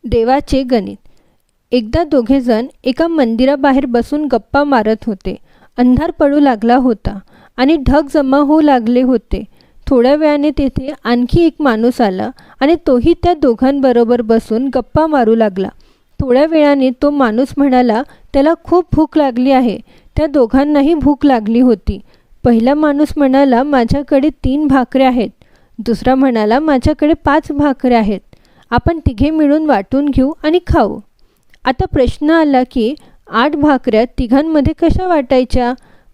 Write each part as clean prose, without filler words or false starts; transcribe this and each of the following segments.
देवाचे गणित. एकदा दोघेजण एका मंदिराबाहेर बसून गप्पा मारत होते. अंधार पडू लागला होता आणि ढग जमा होऊ लागले होते. थोड्या वेळाने तेथे आणखी एक माणूस आला आणि तोही त्या दोघांबरोबर बसून गप्पा मारू लागला. थोड्या वेळाने तो माणूस म्हणाला, त्याला खूप भूक लागली आहे. त्या दोघांनाही भूक लागली होती. पहिला माणूस म्हणाला, माझ्याकडे 3 भाकऱ्या आहेत. दुसरा म्हणाला, माझ्याकडे 5 भाकऱ्या आहेत. आपण तिघे मिळून वाटून घेऊ आणि खाऊ. आता प्रश्न आला की 8 भाकऱ्या तिघांमध्ये कशा वाटायच्या?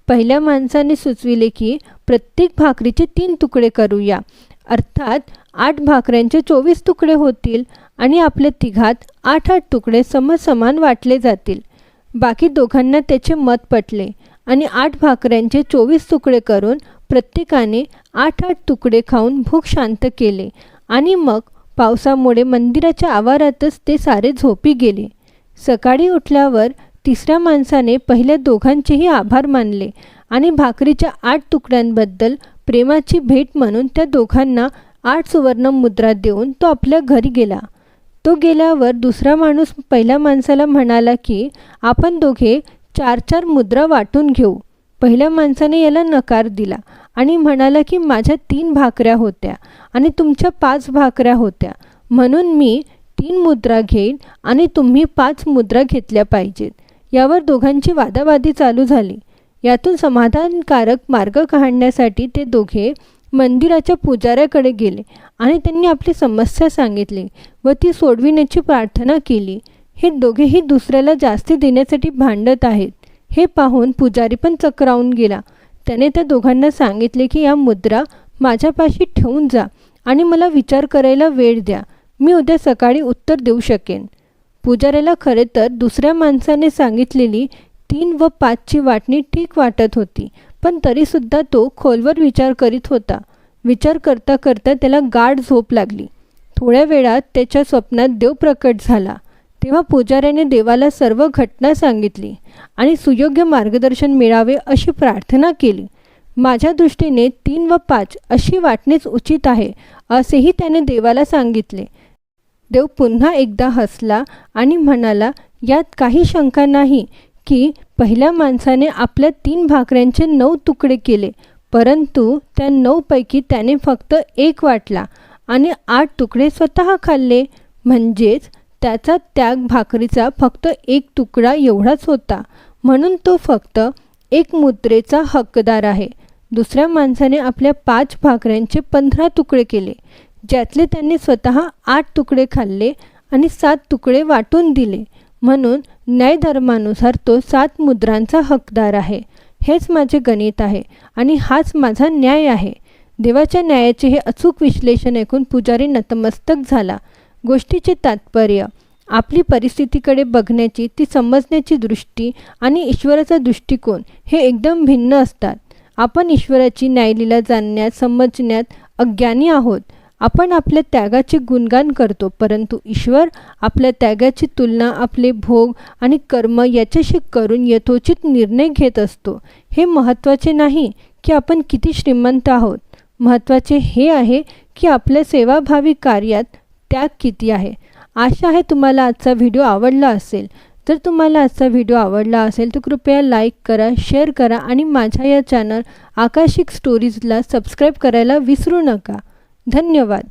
पहिल्या माणसाने सुचविले की प्रत्येक भाकरीचे 3 तुकडे करूया. अर्थात 8 भाकऱ्यांचे 24 तुकडे होतील आणि आपल्या तिघात 8-8 तुकडे समसमान वाटले जातील. बाकी दोघांना त्याचे मत पटले आणि 8 भाकऱ्यांचे 24 तुकडे करून प्रत्येकाने 8-8 तुकडे खाऊन भूक शांत केले आणि मग पावसामुळे मंदिराच्या आवारातच ते सारे झोपी गेले. सकाळी उठल्यावर तिसऱ्या माणसाने पहिल्या दोघांचेही आभार मानले आणि भाकरीच्या 8 तुकड्यांबद्दल प्रेमाची भेट म्हणून त्या दोघांना 8 सुवर्ण मुद्रा देऊन तो आपल्या घरी गेला. तो गेल्यावर दुसरा माणूस पहिल्या माणसाला म्हणाला की आपण दोघे 4-4 मुद्रा वाटून घेऊ. पहिल्या माणसाने याला नकार दिला आणि म्हणाला की माझ्या 3 भाकऱ्या होत्या आणि तुमच्या 5 भाकऱ्या होत्या, म्हणून मी 3 मुद्रा घेईन आणि तुम्ही 5 मुद्रा घेतल्या पाहिजेत. यावर दोघांची वादावादी चालू झाली. यातून समाधानकारक मार्ग काढण्यासाठी ते दोघे मंदिराच्या पुजाऱ्याकडे गेले आणि त्यांनी आपली समस्या सांगितली व ती सोडविण्याची प्रार्थना केली. हे दोघेही दुसऱ्याला जास्ती देण्यासाठी भांडत आहेत हे पाहून पुजारी पण चक्रावून गेला. त्याने त्या दोघांना सांगितले की या मुद्रा माझ्यापाशी ठेवून जा आणि मला विचार करायला वेळ द्या. मी उद्या सकाळी उत्तर देऊ शकेन. पुजाऱ्याला खरे तर दुसऱ्या माणसाने सांगितलेली 3 व 5ची वाटणी ठीक वाटत होती, पण तरीसुद्धा तो खोलवर विचार करीत होता. विचार करता करता त्याला गाढ झोप लागली. थोड्या वेळात त्याच्या स्वप्नात देव प्रकट झाला. तेव्हा पुजाऱ्याने देवाला सर्व घटना सांगितली आणि सुयोग्य मार्गदर्शन मिळावे अशी प्रार्थना केली. माझ्या दृष्टीने 3 व 5 अशी वाटणीच उचित आहे असेही त्याने देवाला सांगितले. देव पुन्हा एकदा हसला आणि म्हणाला, यात काही शंका नाही की पहिल्या माणसाने आपल्या 3 भाकऱ्यांचे 9 तुकडे केले, परंतु त्या 9 पैकी त्याने फक्त 1 वाटला आणि 8 तुकडे स्वतः खाल्ले. म्हणजेच त्याचा त्याग भाकरीचा फक्त 1 तुकडा एवढाच होता, म्हणून तो फक्त 1 मुद्रेचा हक्कदार आहे. दुसऱ्या माणसाने आपल्या 5 भाकऱ्यांचे 15 तुकडे केले, ज्यातले त्यांनी स्वतः 8 तुकडे खाल्ले आणि 7 तुकडे वाटून दिले, म्हणून न्यायधर्मानुसार तो 7 मुद्रांचा हकदार आहे. हेच माझे गणित आहे आणि हाच माझा न्याय आहे. देवाच्या न्यायाचे हे अचूक विश्लेषण ऐकून पुजारी नतमस्तक झाला. गोष्टीचे तात्पर्य, आपली परिस्थितीकडे बघण्याची, ती समजण्याची दृष्टी आणि ईश्वराचा दृष्टिकोन हे एकदम भिन्न असतात. आपण ईश्वराची न्यायलीला जाणण्यात, समजण्यात अज्ञानी आहोत. आपण आपल्या त्यागाचे गुणगान करतो, परंतु ईश्वर आपल्या त्यागाची तुलना आपले भोग आणि कर्म याच्याशी करून यथोचित निर्णय घेत असतो. हे महत्त्वाचे नाही की आपण किती श्रीमंत आहोत. महत्त्वाचे हे आहे की आपल्या सेवाभावी कार्यात त्याग किती आहे. आशा आहे तुम्हाला आजचा व्हिडिओ आवडला असेल. जर तुम्हाला आजचा व्हिडिओ आवडला असेल तर कृपया लाईक करा, शेअर करा आणि माझ्या या चॅनल आकाशिक स्टोरीजला सबस्क्राईब करायला विसरू नका. धन्यवाद.